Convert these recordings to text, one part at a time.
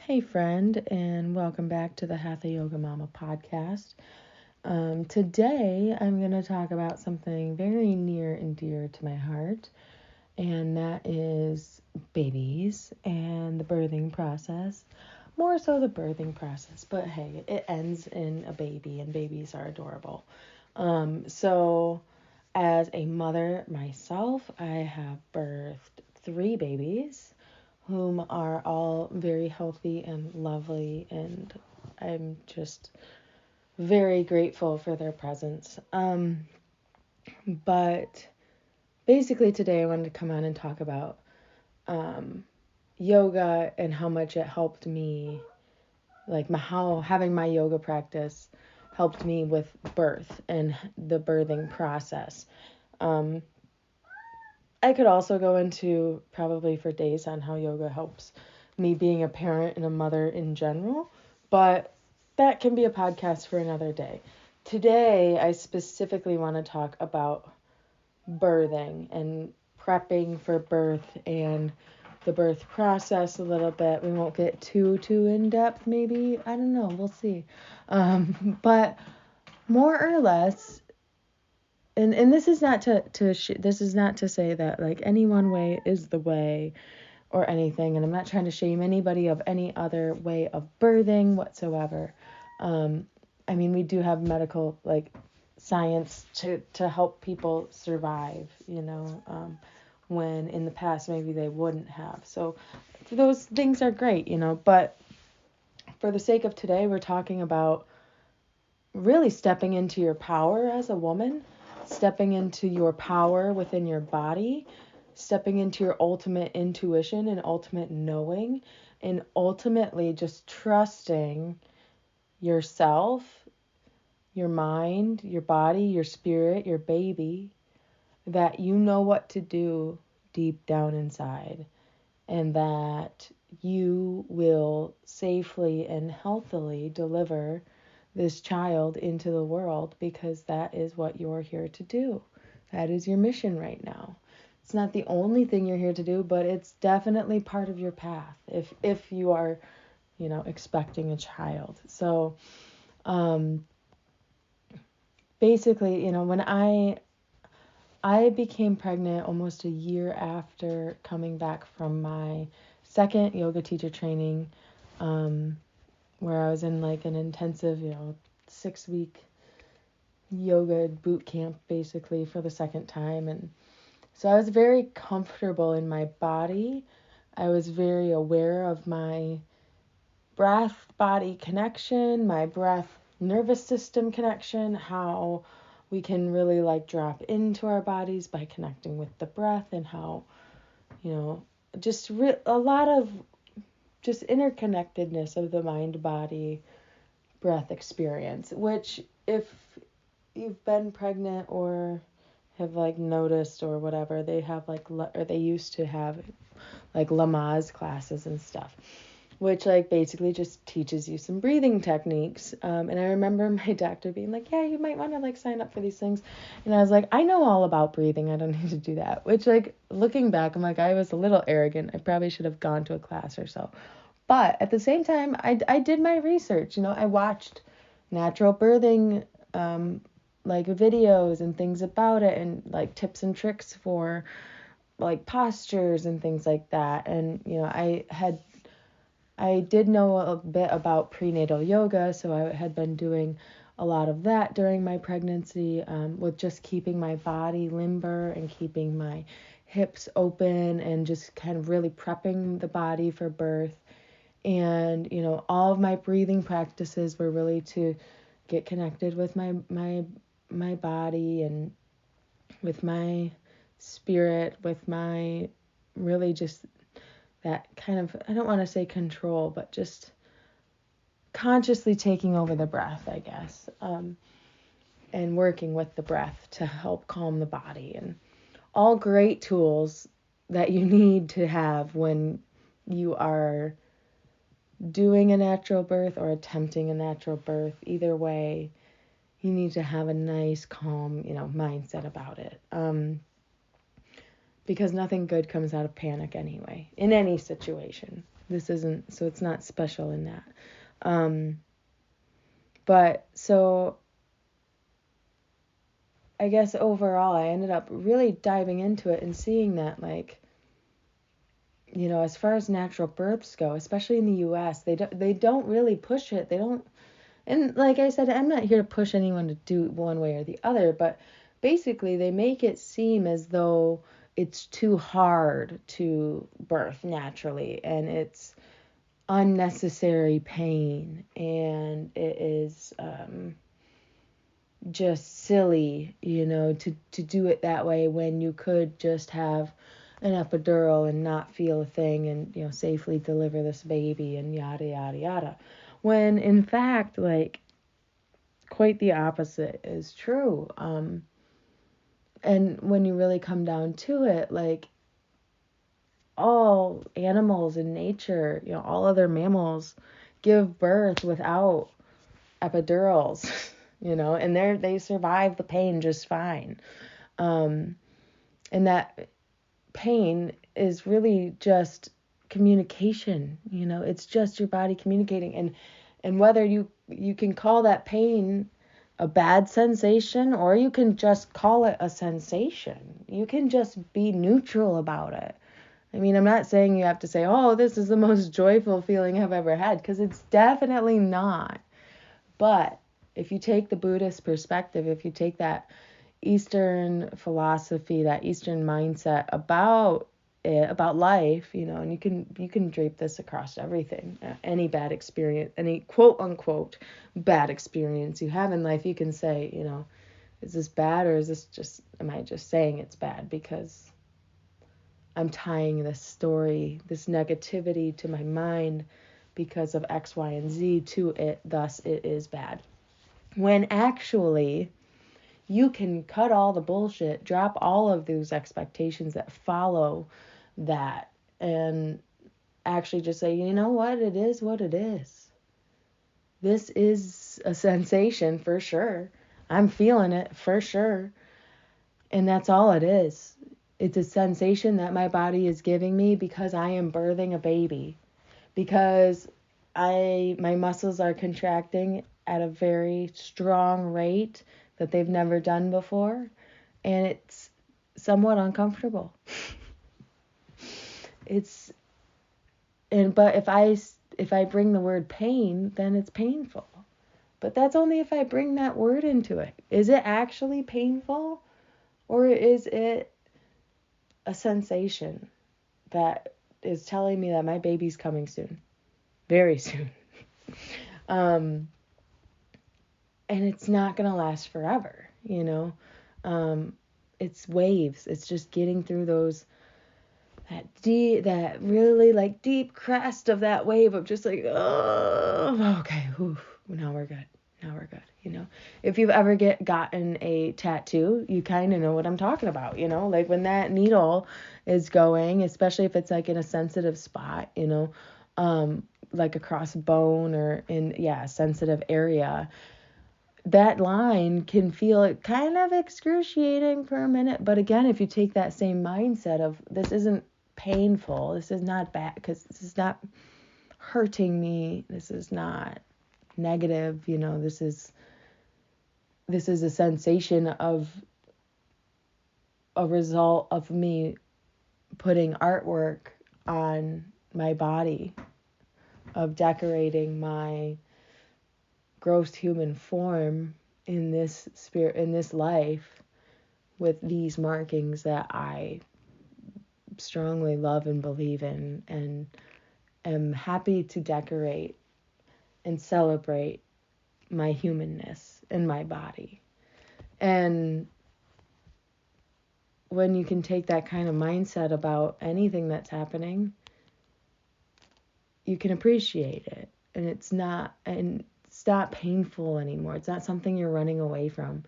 Hey, friend, and welcome back to the Hatha Yoga Mama podcast. Today, I'm going to talk about something very near and dear to my heart, and that is babies and the birthing process. More so the birthing process, but hey, it ends in a baby, and babies are adorable. So, as a mother myself, I have birthed 3 babies whom are all very healthy and lovely, and I'm just very grateful for their presence. But basically today I wanted to come on and talk about yoga and how much it helped me, like how having my yoga practice helped me with birth and the birthing process. I could also go into probably for days on how yoga helps me being a parent and a mother in general, but that can be a podcast for another day. Today, I specifically want to talk about birthing and prepping for birth and the birth process a little bit. We won't get too in depth, maybe. I don't know. We'll see. But more or less, and this is not this is not to say that like any one way is the way or anything, and I'm not trying to shame anybody of any other way of birthing whatsoever. I mean, we do have medical like science to help people survive, when in the past maybe they wouldn't have. So those things are great, but for the sake of today, we're talking about really stepping into your power as a woman, stepping into your power within your body, stepping into your ultimate intuition and ultimate knowing, and ultimately just trusting yourself, your mind, your body, your spirit, your baby, that you know what to do deep down inside, and that you will safely and healthily deliver this child into the world, because that is what you're here to do. That is your mission right now. It's not the only thing you're here to do, but it's definitely part of your path if you are, expecting a child. So, basically, when I became pregnant almost a year after coming back from my second yoga teacher training, where I was in like an intensive, 6-week yoga boot camp basically for the second time. And so I was very comfortable in my body. I was very aware of my breath body connection, my breath nervous system connection, how we can really like drop into our bodies by connecting with the breath, and how, just a lot of just interconnectedness of the mind body breath experience, which if you've been pregnant or have like noticed or whatever, they have like, or they used to have like Lamaze classes and stuff, which like basically just teaches you some breathing techniques. And I remember my doctor being like, yeah, you might want to like sign up for these things. And I was like, I know all about breathing. I don't need to do that. Which like looking back, I'm like, I was a little arrogant. I probably should have gone to a class or so. But at the same time, I did my research. I watched natural birthing like videos and things about it, and like tips and tricks for like postures and things like that. And I did know a bit about prenatal yoga, so I had been doing a lot of that during my pregnancy, with just keeping my body limber and keeping my hips open and just kind of really prepping the body for birth. And all of my breathing practices were really to get connected with my body and with my spirit, with my really just that kind of, I don't want to say control, but just consciously taking over the breath, I guess, and working with the breath to help calm the body, and all great tools that you need to have when you are doing a natural birth or attempting a natural birth. Either way, you need to have a nice, calm, mindset about it. Because nothing good comes out of panic anyway, in any situation. This isn't, so it's not special in that. But so I guess overall I ended up really diving into it and seeing that, like, as far as natural births go, especially in the US, they don't really push it. They don't, and like I said, I'm not here to push anyone to do one way or the other, but basically they make it seem as though it's too hard to birth naturally, and it's unnecessary pain, and it is just silly, to do it that way when you could just have an epidural and not feel a thing, and safely deliver this baby, and yada yada yada, when in fact, like, quite the opposite is true. And when you really come down to it, like, all animals in nature, all other mammals give birth without epidurals, and they survive the pain just fine. And that pain is really just communication, it's just your body communicating. And whether you can call that pain a bad sensation, or you can just call it a sensation. You can just be neutral about it. I mean, I'm not saying you have to say, oh, this is the most joyful feeling I've ever had, because it's definitely not. But if you take the Buddhist perspective, if you take that Eastern philosophy, that Eastern mindset about it, about life, and you can drape this across everything. Any bad experience, any quote unquote bad experience you have in life, you can say, is this bad, or am I just saying it's bad because I'm tying this story, this negativity to my mind because of X, Y, and Z to it, thus it is bad. When actually, you can cut all the bullshit, drop all of those expectations that follow that, and actually just say, you know what, it is what it is. This is a sensation for sure. I'm feeling it for sure. And that's all it is. It's a sensation that my body is giving me because I am birthing a baby. Because my muscles are contracting at a very strong rate that they've never done before, and it's somewhat uncomfortable. But if I bring the word pain, then it's painful. But that's only if I bring that word into it. Is it actually painful, or is it a sensation that is telling me that my baby's coming soon, very soon? And it's not going to last forever, it's waves. It's just getting through that really like deep crest of that wave of just like, oh, okay, now we're good. If you've ever gotten a tattoo, you kind of know what I'm talking about, like when that needle is going, especially if it's like in a sensitive spot, like across bone or in, a sensitive area, that line can feel kind of excruciating for a minute. But again, if you take that same mindset of, this isn't painful, this is not bad, because this is not hurting me, this is not negative, this is a sensation of a result of me putting artwork on my body, of decorating my gross human form in this spirit, in this life, with these markings that I strongly love and believe in, and am happy to decorate and celebrate my humanness in my body. And when you can take that kind of mindset about anything that's happening, you can appreciate it, and it's not painful anymore. It's not something you're running away from.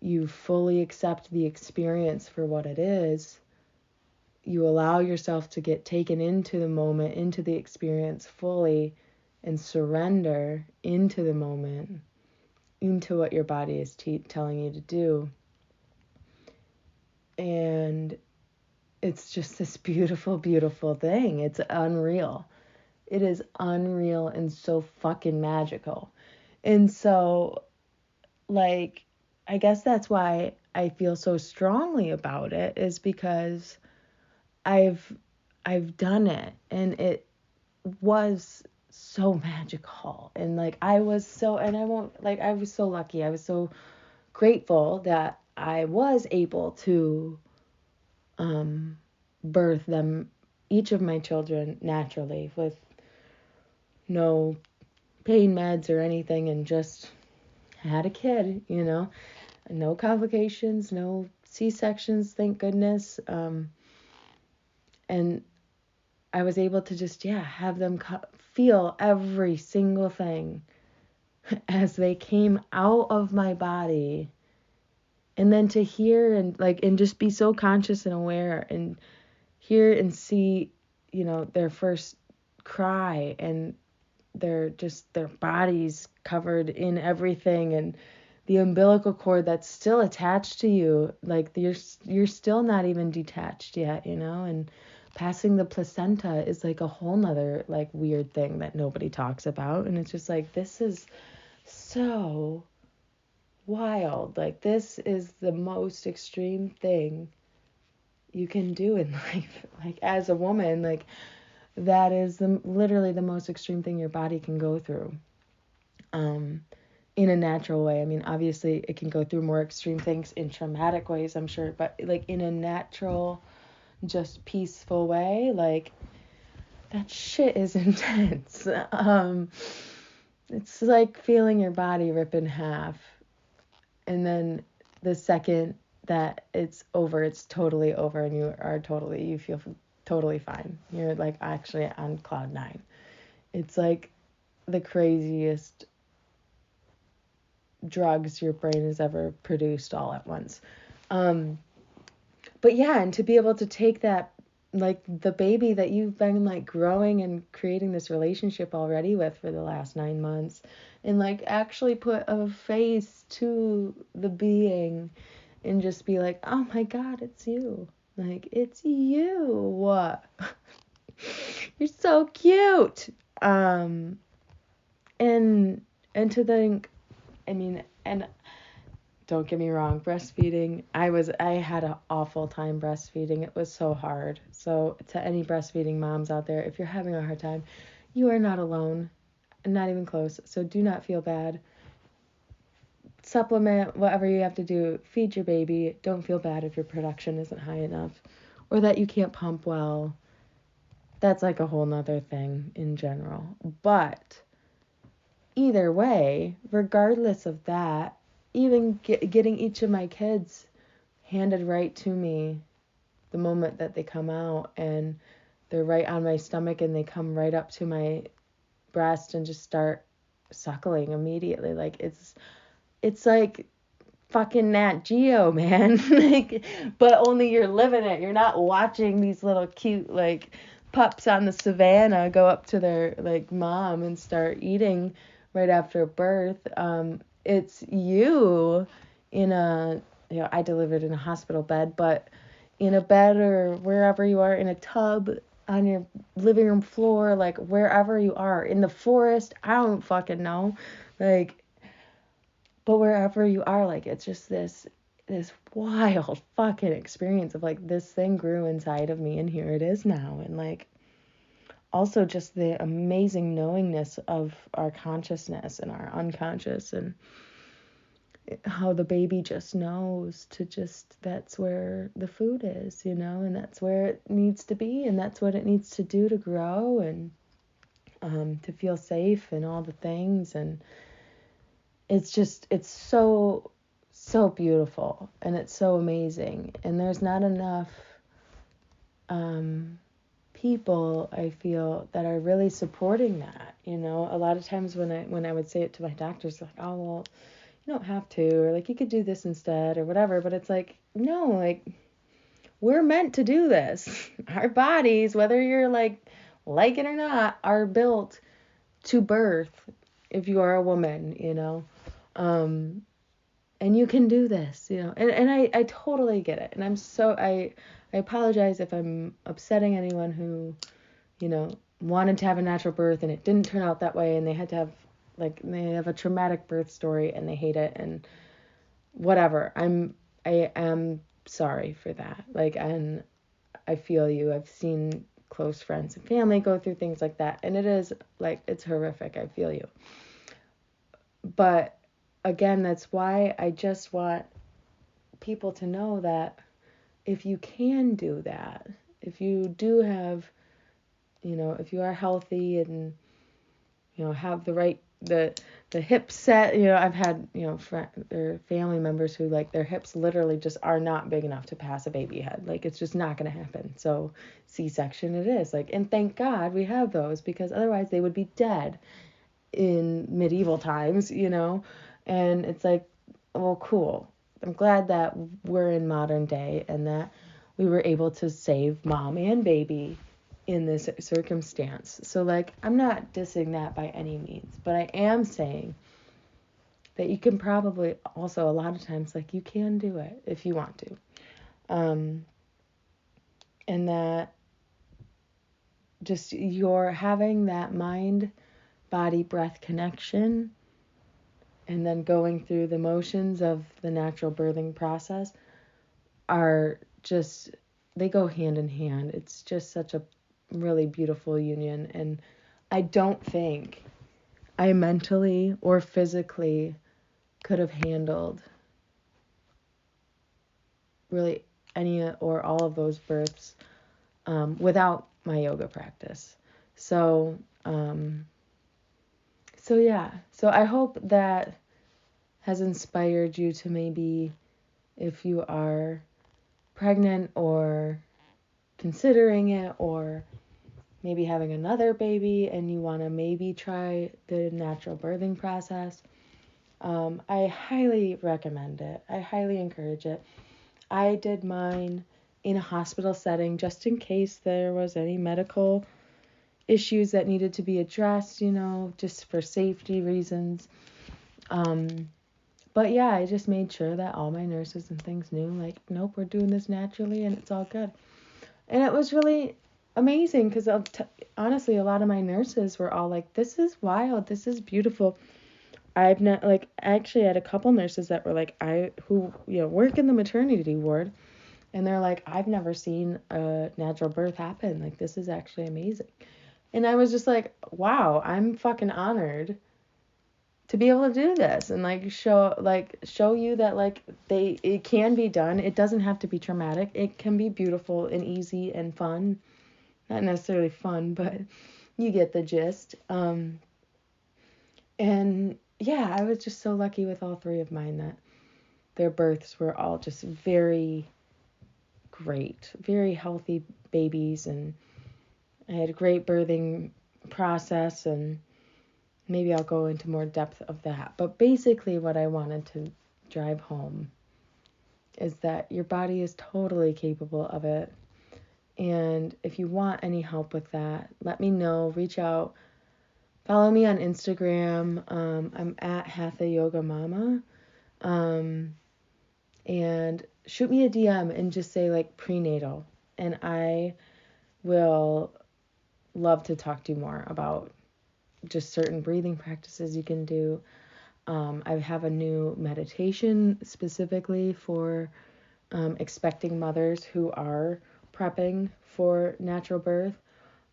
You fully accept the experience for what it is. You allow yourself to get taken into the moment, into the experience fully, and surrender into the moment, into what your body is telling you to do. And it's just this beautiful, beautiful thing. It's unreal. it is unreal and so fucking magical. And so, like, I guess that's why I feel so strongly about it, is because I've done it, and it was so magical. And like I was so lucky. I was so grateful that I was able to birth them, each of my children, naturally, with no pain meds or anything, and just had a kid, no complications, no C-sections, thank goodness. And I was able to just, have them feel every single thing as they came out of my body. And then to hear and just be so conscious and aware and hear and see, their first cry, and their bodies covered in everything, and the umbilical cord that's still attached to you, like you're still not even detached yet, and passing the placenta is like a whole nother like weird thing that nobody talks about. And it's just like, this is so wild. Like, this is the most extreme thing you can do in life. Like, as a woman, like, that is literally the most extreme thing your body can go through. In a natural way. I mean, obviously it can go through more extreme things in traumatic ways, I'm sure, but like in a natural, just peaceful way, like, that shit is intense. It's like feeling your body rip in half, and then the second that it's over, it's totally over, and you feel totally fine. You're like actually on cloud 9. It's like the craziest drugs your brain has ever produced all at once. But yeah, and to be able to take that, like, the baby that you've been like growing and creating this relationship already with for the last 9 months, and like actually put a face to the being and just be like, oh my God, it's you. Like, it's you. You're so cute. And to think, I mean, and don't get me wrong, breastfeeding, I had an awful time breastfeeding. It was so hard. So to any breastfeeding moms out there, if you're having a hard time, you are not alone, not even close. So do not feel bad. Supplement whatever you have to do. Feed your baby. Don't feel bad if your production isn't high enough, or that you can't pump well. That's like a whole nother thing in general. But either way, regardless of that, even getting each of my kids handed right to me the moment that they come out, and they're right on my stomach, and they come right up to my breast and just start suckling immediately. Like, it's like fucking Nat Geo, man. Like, but only you're living it. You're not watching these little cute like pups on the savannah go up to their like mom and start eating right after birth. It's you in I delivered in a hospital bed, but in a bed or wherever you are, in a tub, on your living room floor, like wherever you are, in the forest, I don't fucking know. Like, but wherever you are, like, it's just this wild fucking experience of like, this thing grew inside of me and here it is now. And like, also just the amazing knowingness of our consciousness and our unconscious, and how the baby just knows to just, that's where the food is, and that's where it needs to be, and that's what it needs to do to grow, and to feel safe and all the things. And it's so beautiful, and it's so amazing, and there's not enough people, I feel, that are really supporting that. A lot of times when I would say it to my doctors, like, oh, well, you don't have to, or like, you could do this instead or whatever. But it's like, no, like, we're meant to do this. Our bodies, whether you're like it or not, are built to birth if you are a woman, and you can do this, and I totally get it. And I apologize if I'm upsetting anyone who, wanted to have a natural birth and it didn't turn out that way, and they had to have they have a traumatic birth story and they hate it and whatever. I am sorry for that. And I feel you. I've seen close friends and family go through things like that, and it is it's horrific. I feel you. But again, that's why I just want people to know that if you can do that, if you do have, if you are healthy and, have the right, the hip set, I've had, their family members who their hips literally just are not big enough to pass a baby head. It's just not going to happen. So C-section it is. And thank God we have those, because otherwise they would be dead in medieval times, and it's well, cool. I'm glad that we're in modern day and that we were able to save mom and baby in this circumstance. So I'm not dissing that by any means, but I am saying that you can probably also, a lot of times, you can do it if you want to. And that just you're having that mind, body, breath connection, and then going through the motions of the natural birthing process are just, they go hand in hand. It's just such a really beautiful union. And I don't think I mentally or physically could have handled really any or all of those births without my yoga practice. So yeah. So I hope that has inspired you to maybe, if you are pregnant or considering it, or maybe having another baby and you want to maybe try the natural birthing process, I highly recommend it. I highly encourage it. I did mine in a hospital setting just in case there was any medical issues that needed to be addressed, just for safety reasons. But yeah, I just made sure that all my nurses and things knew, nope, we're doing this naturally and it's all good. And it was really amazing because honestly, a lot of my nurses were all like, this is wild, this is beautiful. I've not, I actually had a couple nurses that were who work in the maternity ward, and they're like, I've never seen a natural birth happen. This is actually amazing. And I was just like, wow, I'm fucking honored to be able to do this and show you that it can be done. It doesn't have to be traumatic. It can be beautiful and easy and fun. Not necessarily fun, but you get the gist. And yeah, I was just so lucky with all three of mine that their births were all just very great, very healthy babies, and I had a great birthing process, and maybe I'll go into more depth of that. But basically what I wanted to drive home is that your body is totally capable of it. And if you want any help with that, let me know, reach out. Follow me on Instagram. I'm at Hatha Yoga Mama. And shoot me a DM and just say prenatal. And I will love to talk to you more about just certain breathing practices you can do. I have a new meditation specifically for expecting mothers who are prepping for natural birth.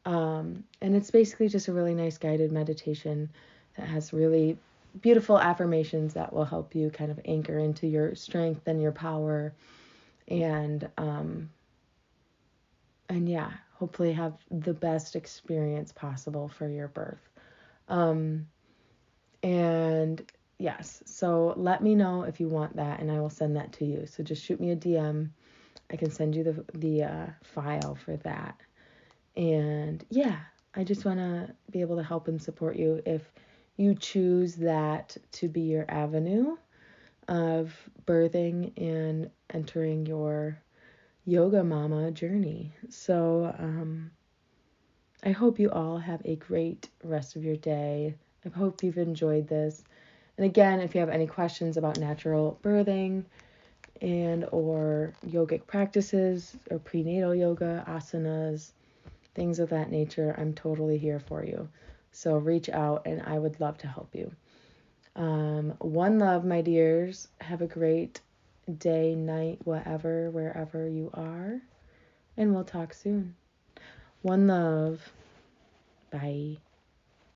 And it's basically just a really nice guided meditation that has really beautiful affirmations that will help you kind of anchor into your strength and your power, and yeah, hopefully have the best experience possible for your birth. And yes, so let me know if you want that, and I will send that to you. So just shoot me a DM. I can send you the file for that. And yeah, I just want to be able to help and support you if you choose that to be your avenue of birthing and entering your yoga mama journey. So I hope you all have a great rest of your day. I hope you've enjoyed this. And again, if you have any questions about natural birthing and or yogic practices or prenatal yoga, asanas, things of that nature, I'm totally here for you. So reach out and I would love to help you. One love, my dears. Have a great day, night, whatever, wherever you are. And we'll talk soon. One love. Bye.